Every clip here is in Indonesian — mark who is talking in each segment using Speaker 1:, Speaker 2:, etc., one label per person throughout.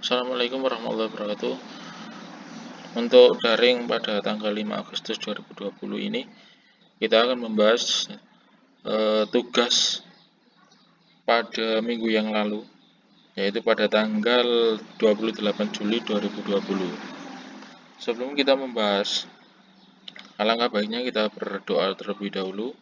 Speaker 1: Assalamualaikum warahmatullahi wabarakatuh. Untuk daring pada tanggal 5 Agustus 2020 ini, kita akan membahas tugas pada minggu yang lalu, yaitu pada tanggal 28 Juli 2020. Sebelum kita membahas, alangkah baiknya kita berdoa terlebih dahulu.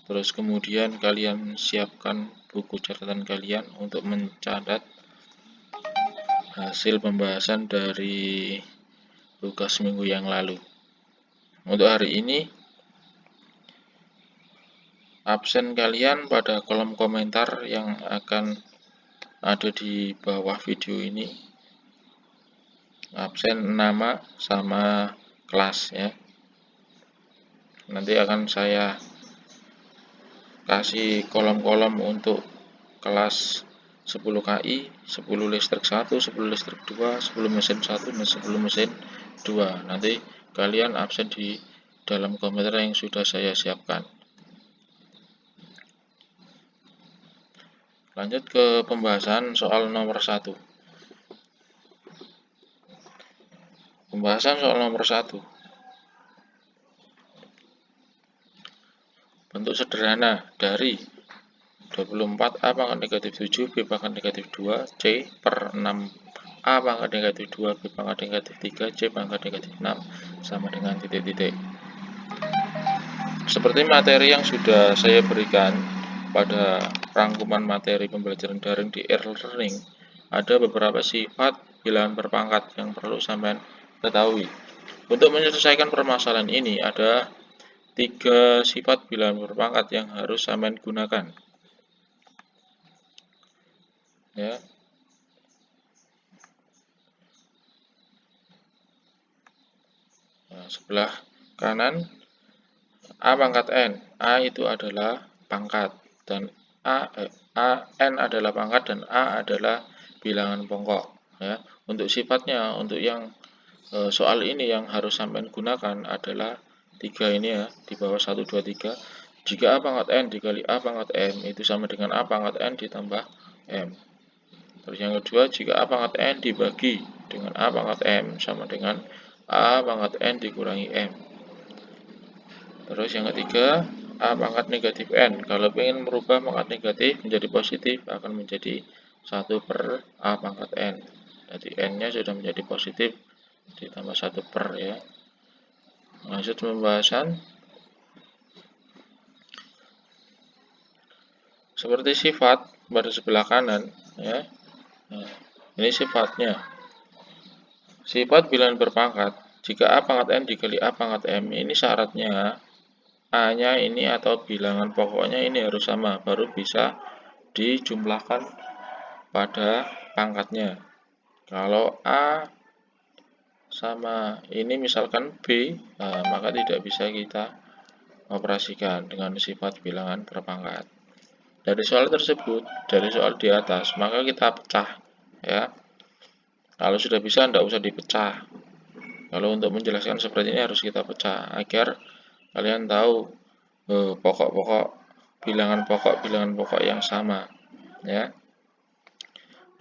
Speaker 1: Terus kemudian kalian siapkan buku catatan kalian untuk mencatat hasil pembahasan dari tugas minggu yang lalu. Untuk hari ini, absen kalian pada kolom komentar yang akan ada di bawah video ini. Absen nama sama kelas ya. Nanti akan saya kasih kolom-kolom untuk kelas 10 KI, 10 listrik 1, 10 listrik 2, 10 mesin 1, dan 10 mesin 2. Nanti kalian absen di dalam komentar yang sudah saya siapkan. Lanjut ke pembahasan soal nomor 1. Pembahasan soal nomor 1. Bentuk sederhana dari 24A pangkat negatif 7, B pangkat negatif 2, C per 6A pangkat negatif 2, B pangkat negatif 3, C pangkat negatif 6, sama dengan titik-titik. Seperti materi yang sudah saya berikan pada rangkuman materi pembelajaran daring di e-learning, ada beberapa sifat bilangan berpangkat yang perlu sampean ketahui. Untuk menyelesaikan permasalahan ini, ada 3 sifat bilangan berpangkat yang harus sampean gunakan. Ya. Nah, sebelah kanan A pangkat N. A itu adalah pangkat dan N adalah pangkat dan A adalah bilangan pokok. Ya. Untuk sifatnya, untuk yang soal ini yang harus sampean gunakan adalah 3 ini ya, di bawah 1, 2, 3. Jika A pangkat N dikali A pangkat M itu sama dengan A pangkat N ditambah M. Terus yang kedua, jika A pangkat N dibagi dengan A pangkat M sama dengan A pangkat N dikurangi M. Terus yang ketiga, A pangkat negatif N. Kalau ingin merubah pangkat negatif menjadi positif, akan menjadi 1 per A pangkat N. Jadi N-nya sudah menjadi positif, ditambah 1 per ya. Lanjut pembahasan. Seperti sifat pada sebelah kanan ya. Nah, ini sifatnya. Sifat bilangan berpangkat. Jika A pangkat N dikali A pangkat M, ini syaratnya A-nya ini atau bilangan pokoknya ini harus sama, baru bisa dijumlahkan pada pangkatnya. Kalau A sama ini misalkan B, nah, maka tidak bisa kita operasikan dengan sifat bilangan berpangkat. Dari soal tersebut, dari soal di atas, maka kita pecah ya. Kalau sudah bisa, tidak usah dipecah. Kalau untuk menjelaskan seperti ini harus kita pecah agar kalian tahu pokok-pokok bilangan pokok yang sama ya.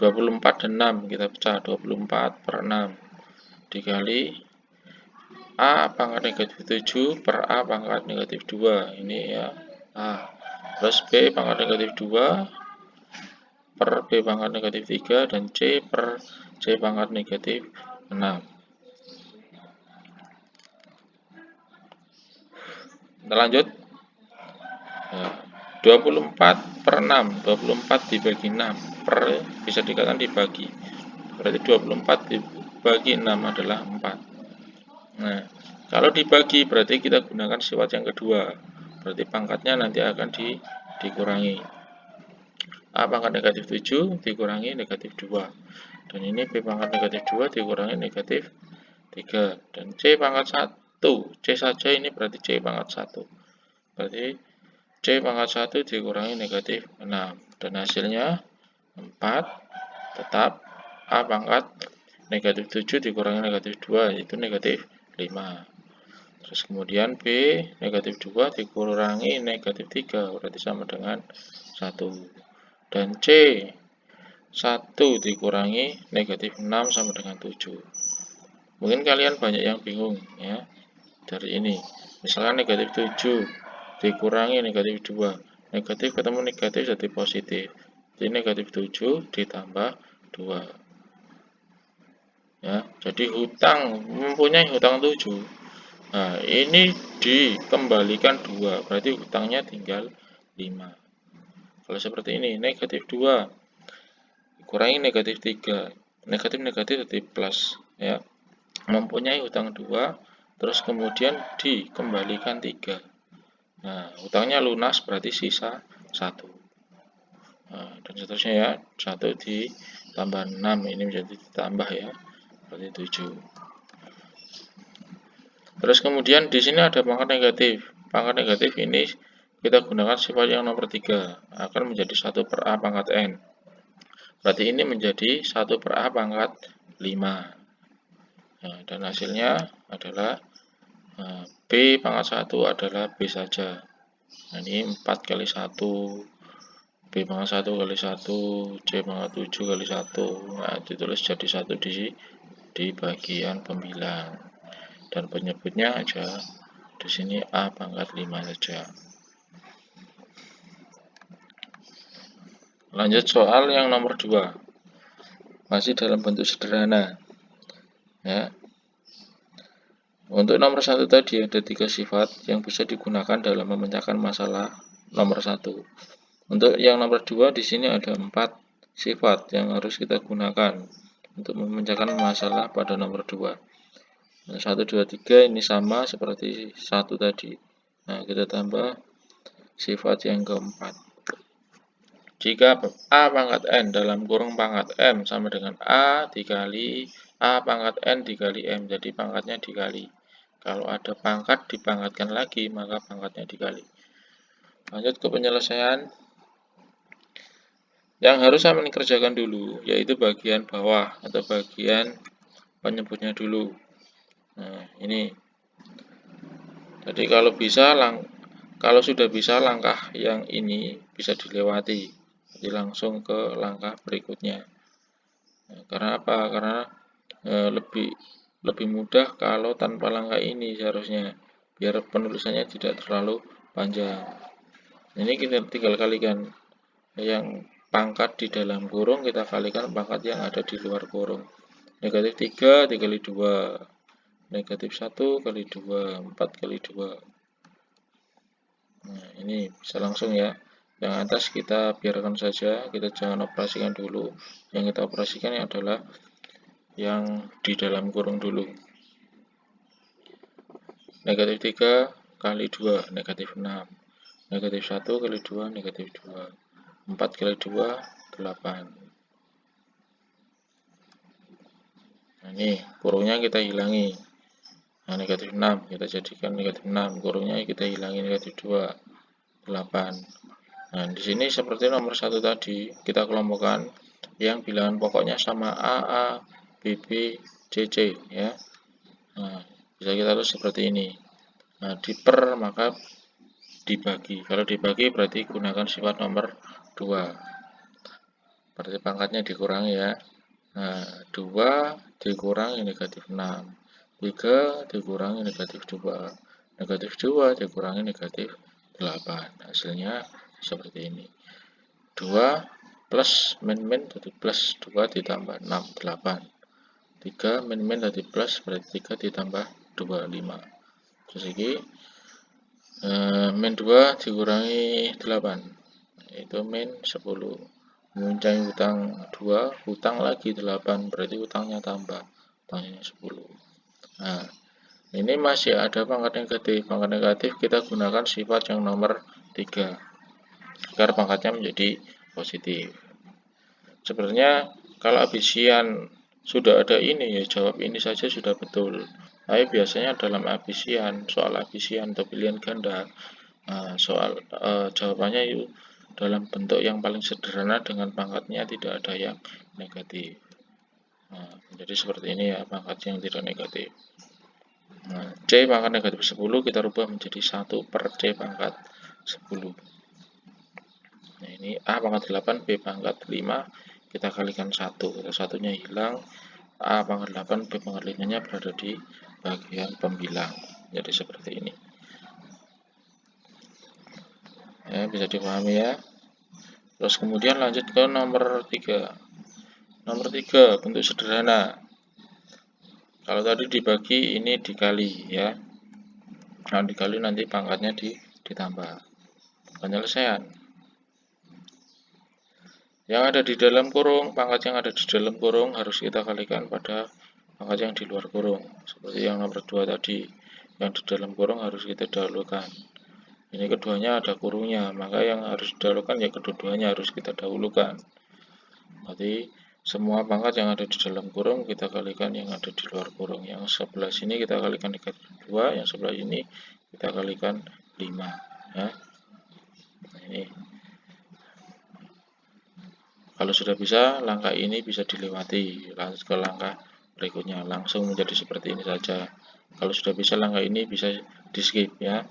Speaker 1: 24 dan 6 kita pecah. 24 per 6 dikali A pangkat negatif 7 per A pangkat negatif 2 ini ya. A plus B pangkat negatif 2 per B pangkat negatif 3 dan C per C pangkat negatif 6. Kita lanjut. Nah, 24 per 6, 24 dibagi 6 per bisa dikatakan dibagi. Berarti 24 dibagi 6 adalah 4. Nah, kalau dibagi berarti kita gunakan sifat yang kedua. Berarti pangkatnya nanti akan dikurangi. A pangkat negatif 7 dikurangi negatif 2. Dan ini B pangkat negatif 2 dikurangi negatif 3. Dan C pangkat 1. C saja ini berarti C pangkat 1. Berarti C pangkat 1 dikurangi negatif 6. Dan hasilnya 4 tetap A pangkat negatif 7 dikurangi negatif 2 yaitu negatif 5. Terus kemudian B negatif 2 dikurangi negatif 3 berarti sama dengan 1. Dan C 1 dikurangi negatif 6 sama dengan 7. Mungkin kalian banyak yang bingung ya dari ini. Misalkan negatif 7 dikurangi negatif 2. Negatif ketemu negatif jadi positif. Jadi negatif 7 ditambah 2. Ya, jadi hutang mempunyai hutang 7. Nah, ini dikembalikan 2, berarti hutangnya tinggal 5. Kalau seperti ini, negatif 2 kurangi negatif 3. Negatif-negatif jadi plus ya. Mempunyai hutang 2, terus kemudian dikembalikan 3. Nah, hutangnya lunas berarti sisa 1. Nah, dan seterusnya ya. 1 ditambah 6 ini menjadi ditambah ya. Berarti 7. Terus kemudian di sini ada pangkat negatif. Pangkat negatif ini kita gunakan sifat yang nomor 3. Akan menjadi 1 per A pangkat N. Berarti ini menjadi 1 per A pangkat 5. Nah, dan hasilnya adalah B pangkat 1 adalah B saja. Nah, ini 4 kali 1. B pangkat 1 kali 1. C pangkat 7 kali 1. Nah, ditulis jadi 1 di bagian pembilang. Dan penyebutnya aja di sini A pangkat 5 saja. Lanjut soal yang nomor 2. Masih dalam bentuk sederhana. Ya. Untuk nomor 1 tadi ada 3 sifat yang bisa digunakan dalam memecahkan masalah nomor 1. Untuk yang nomor 2 di sini ada 4 sifat yang harus kita gunakan untuk memecahkan masalah pada nomor 2. Nah, 1, 2, 3 ini sama seperti 1 tadi. Nah, kita tambah sifat yang keempat. Jika A pangkat N dalam kurung pangkat M sama dengan A dikali A pangkat N dikali M, jadi pangkatnya dikali. Kalau ada pangkat dipangkatkan lagi, maka pangkatnya dikali. Lanjut ke penyelesaian. Yang harus saya kerjakan dulu, yaitu bagian bawah atau bagian penyebutnya dulu. Nah, ini. Jadi kalau sudah bisa langkah yang ini bisa dilewati. Jadi langsung ke langkah berikutnya. Nah, karena apa? Karena lebih mudah kalau tanpa langkah ini seharusnya, biar penulisannya tidak terlalu panjang. Ini kita tinggal kalikan yang pangkat di dalam kurung, kita kalikan pangkat yang ada di luar kurung. Negatif 3 dikali 2. Negatif 1 kali 2, 4 kali 2. Nah, ini bisa langsung ya. Yang atas kita biarkan saja, kita jangan operasikan dulu. Yang kita operasikan adalah yang di dalam kurung dulu. Negatif 3 kali 2, negatif 6. Negatif 1 kali 2, negatif 2. 4 kali 2, 8. Nah, ini kurungnya kita hilangi. Nah, negatif 6 kita jadikan negatif 6, kurungnya kita hilangi negatif 2, 8. Nah, di sini seperti nomor 1 tadi, kita kelompokkan yang bilangan pokoknya sama AA, BB, CC ya. Nah, bisa kita tulis seperti ini. Nah, diper maka dibagi. Kalau dibagi berarti gunakan sifat nomor 2. Berarti pangkatnya dikurangi ya. Nah, 2 dikurangi negatif 6. 3 dikurangi negatif 2. Negatif 2 dikurangi negatif 8. Hasilnya seperti ini. 2 plus min jadi plus 2 ditambah 6, 8. 3 min jadi plus berarti 3 ditambah 2, 5. Terus ini min 2 dikurangi 8. Itu min 10. Mempunyai hutang 2, hutang lagi 8, berarti hutangnya tambah, hutangnya 10. Nah, ini masih ada pangkat negatif. Pangkat negatif kita gunakan sifat yang nomor 3, agar pangkatnya menjadi positif. Sebenarnya kalau abisian sudah ada ini, ya jawab ini saja sudah betul. Tapi biasanya dalam abisian, soal abisian atau pilihan ganda, jawabannya itu dalam bentuk yang paling sederhana dengan pangkatnya tidak ada yang negatif. Nah, jadi seperti ini ya pangkat yang tidak negatif. Nah, C pangkat negatif 10 kita rubah menjadi 1 per C pangkat 10. Nah, ini A pangkat 8, B pangkat 5 kita kalikan 1, satunya hilang, A pangkat 8, B pangkat 5-nya berada di bagian pembilang. Jadi seperti ini. Ya, bisa dipahami ya. Terus kemudian lanjut ke nomor 3. Nomor 3, bentuk sederhana. Kalau tadi dibagi, ini dikali ya. Nah, dikali nanti pangkatnya ditambah. Penyelesaian. Yang ada di dalam kurung, pangkat yang ada di dalam kurung harus kita kalikan pada pangkat yang di luar kurung. Seperti yang nomor 2 tadi, yang di dalam kurung harus kita dahulukan. Ini keduanya ada kurungnya, maka yang harus didahulukan ya kedua-duanya harus kita dahulukan. Berarti semua pangkat yang ada di dalam kurung kita kalikan yang ada di luar kurung. Yang sebelah sini kita kalikan negatif 2, yang sebelah ini kita kalikan 5. Ya. Nah, ini. Kalau sudah bisa, langkah ini bisa dilewati. Lanjut ke langkah berikutnya, langsung menjadi seperti ini saja. Kalau sudah bisa langkah ini bisa di skip ya.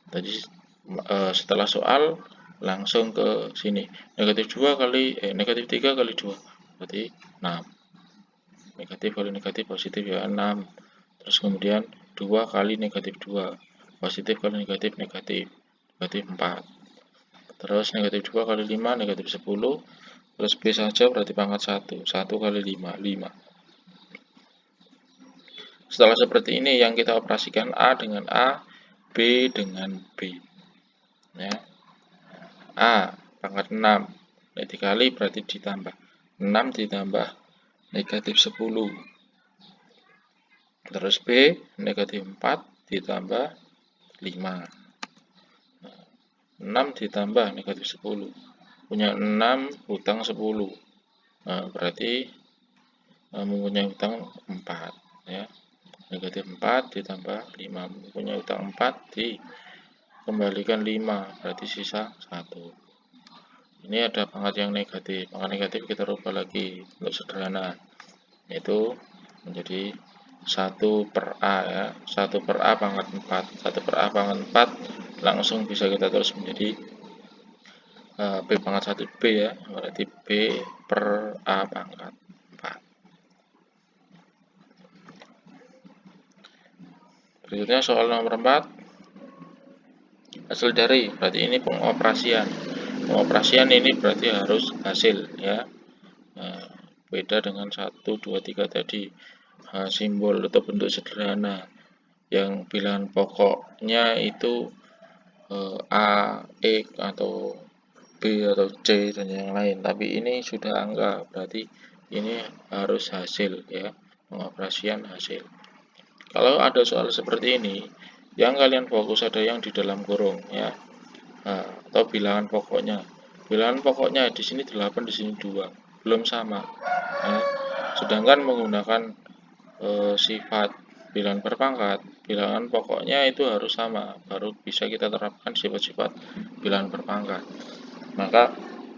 Speaker 1: Tadi setelah soal langsung ke sini, negatif 3 kali 2 berarti 6, negatif kali negatif positif ya 6. Terus kemudian 2 kali negatif 2, positif kali negatif negatif 4. Terus negatif 2 kali 5 negatif 10, terus B saja berarti pangkat 1 kali 5 5. Setelah seperti ini yang kita operasikan A dengan A, B dengan B ya. A pangkat 6 dikali berarti ditambah 6 ditambah negatif 10, terus B negatif 4 ditambah 5, 6 ditambah negatif 10, punya 6 hutang 10, nah, berarti mempunyai hutang 4 ya. Negatif 4 ditambah 5, mempunyai hutang 4 dikembalikan 5, berarti sisa 1. Ini ada pangkat yang negatif. Pangkat negatif kita rubah lagi untuk sederhana, yaitu menjadi 1 per A ya. 1 per A pangkat 4. 1 per A pangkat 4 langsung bisa kita tulis menjadi B pangkat 1B ya. Berarti B per A pangkat 4. Berikutnya soal nomor 4. Hasil dari, berarti ini pengoperasian. Pengoperasian ini berarti harus hasil ya. Nah, beda dengan 1, 2, 3 tadi. Simbol atau bentuk sederhana yang bilangan pokoknya itu A, E atau B atau C dan yang lain, tapi ini sudah angka, berarti ini harus hasil ya, pengoperasian hasil. Kalau ada soal seperti ini, yang kalian fokus ada yang di dalam kurung ya, atau bilangan pokoknya. Bilangan pokoknya di sini 8, di sini 2, belum sama ya. Sedangkan menggunakan sifat bilangan berpangkat, bilangan pokoknya itu harus sama, baru bisa kita terapkan sifat-sifat bilangan berpangkat. Maka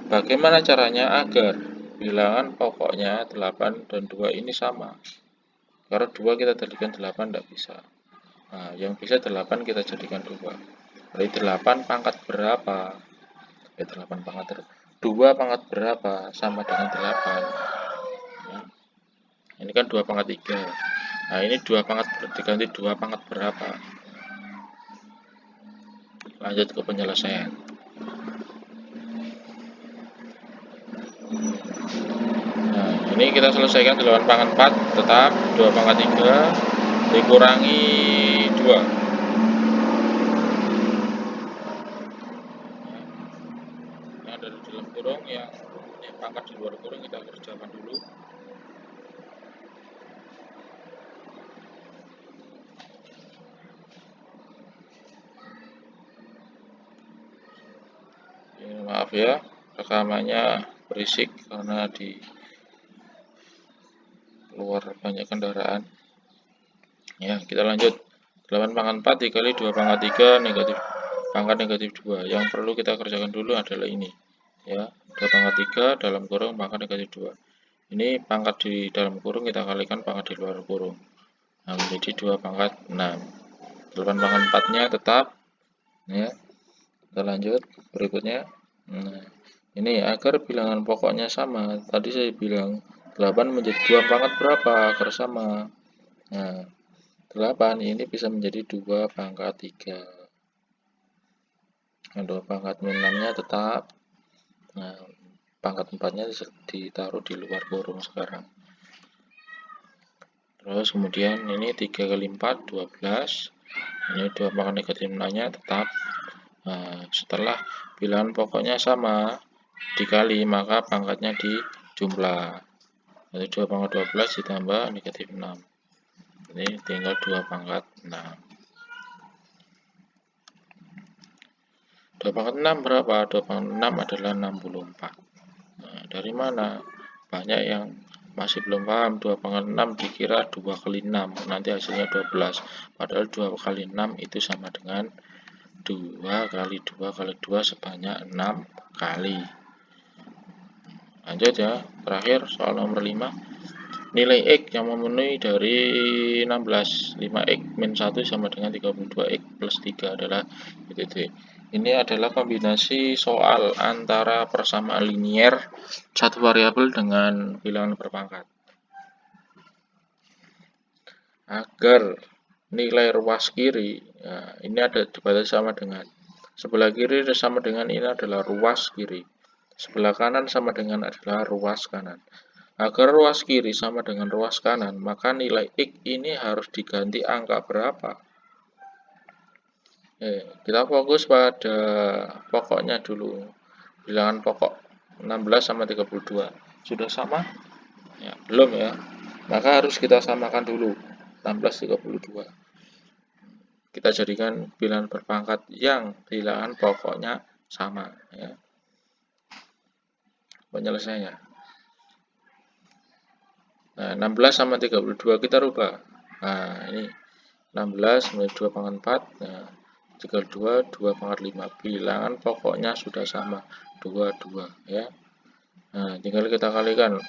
Speaker 1: bagaimana caranya agar bilangan pokoknya 8 dan 2 ini sama? Karena 2 kita jadikan 8 tidak bisa. Nah, yang bisa 8 kita jadikan 2. Berarti 8 pangkat berapa? 8 pangkat 2 pangkat berapa? Sama dengan 8. Ya. Ini kan 2 pangkat 3. Nah, ini 2 pangkat diganti 2 pangkat berapa? Lanjut ke penyelesaian. Nah, ini kita selesaikan 8 pangkat 4 tetap 2 pangkat 3 dikurangi 2. Yang ada di dalam kurung, yang mempunyai pangkat di luar kurung kita kerjakan dulu. Maaf ya, rekamannya berisik karena di luar banyak kendaraan. Ya, kita lanjut. 8 pangkat 4 dikali 2 pangkat 3 negatif pangkat negatif 2. Yang perlu kita kerjakan dulu adalah ini. Ya, 2 pangkat 3 dalam kurung pangkat negatif 2. Ini pangkat di dalam kurung kita kalikan pangkat di luar kurung. Nah, menjadi 2 pangkat 6. 8 pangkat 4-nya tetap ya. Kita lanjut berikutnya. Nah, Ini agar bilangan pokoknya sama. Tadi saya bilang 8 menjadi 2 pangkat berapa agar sama. Nah, 8 ini bisa menjadi 2 pangkat 3. Nah, 2 pangkat 6-nya tetap. Nah, pangkat 4-nya ditaruh di luar kurung sekarang. Terus kemudian ini 3 kali 4, 12. Ini 2 pangkat negatif 6-nya tetap. Nah, setelah bilangan pokoknya sama dikali, maka pangkatnya dijumlah. Jadi 2 pangkat 12 ditambah negatif 6. Ini tinggal 2 pangkat 6. 2 pangkat 6 berapa? 2 pangkat 6 adalah 64. Nah, dari mana? Banyak yang masih belum paham. 2 pangkat 6 dikira 2 kali 6. Nanti hasilnya 12. Padahal 2 kali 6 itu sama dengan 2 kali 2 kali 2 sebanyak 6 kali. Lanjut ya. Terakhir soal nomor 5. Nilai X yang memenuhi dari 16. 5X min 1 sama dengan 32X plus 3 adalah titik. Ini adalah kombinasi soal antara persamaan linier satu variabel dengan bilangan berpangkat. Agar nilai ruas kiri, nah, ini ada dibatasi sama dengan sebelah kiri sama dengan ini adalah ruas kiri. Sebelah kanan sama dengan adalah ruas kanan. Agar ruas kiri sama dengan ruas kanan, maka nilai X ini harus diganti angka berapa? Kita fokus pada pokoknya dulu. Bilangan pokok 16 sama 32. Sudah sama? Ya, belum ya. Maka harus kita samakan dulu. 16, 32. Kita jadikan bilangan berpangkat yang bilangan pokoknya sama. Ya. Penyelesaiannya. Nah, 16 sama 32 kita rubah. Nah, ini 16 menjadi 2 pangkat 4. Nah, 32, 2 pangkat 5. Bilangan pokoknya sudah sama. 22 ya. Nah, tinggal kita kalikan.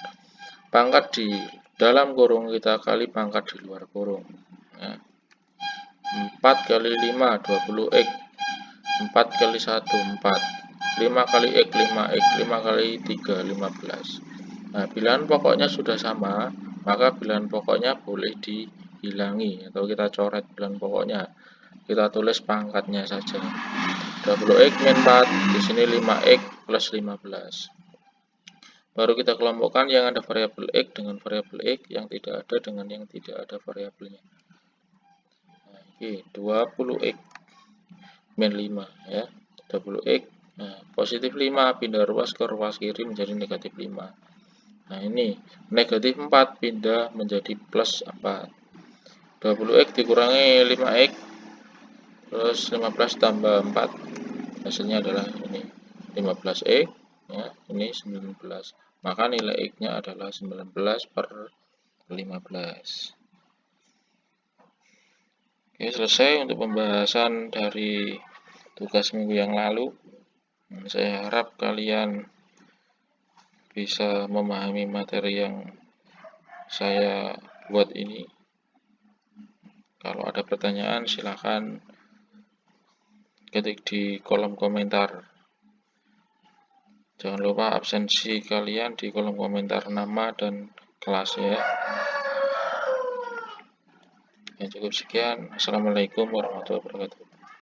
Speaker 1: Pangkat di dalam kurung kita kali pangkat di luar kurung. Ya. 4 kali 5, 20X. 4 kali 1, 4. 5 kali X, 5X. 5 kali 3, 15. Nah, bilangan pokoknya sudah sama, maka bilangan pokoknya boleh dihilangi atau kita coret bilangan pokoknya. Kita tulis pangkatnya saja. 20X min 4, di sini 5X plus 15. Baru kita kelompokkan yang ada variabel X dengan variabel X, yang tidak ada dengan yang tidak ada variabelnya. Nah, ini 20X min 5 ya. 20X. Nah, positif 5 pindah ruas ke ruas kiri menjadi negatif 5. Nah, ini negatif 4 pindah menjadi plus 4. 20X dikurangi 5X terus 15 tambah 4. Hasilnya adalah ini 15X ya, ini 19. Maka nilai X-nya adalah 19 per 15. Oke, selesai untuk pembahasan dari tugas minggu yang lalu. Saya harap kalian bisa memahami materi yang saya buat ini. Kalau ada pertanyaan silahkan ketik di kolom komentar. Jangan lupa absensi kalian di kolom komentar nama dan kelas ya. Ya, cukup sekian. Assalamualaikum warahmatullahi wabarakatuh.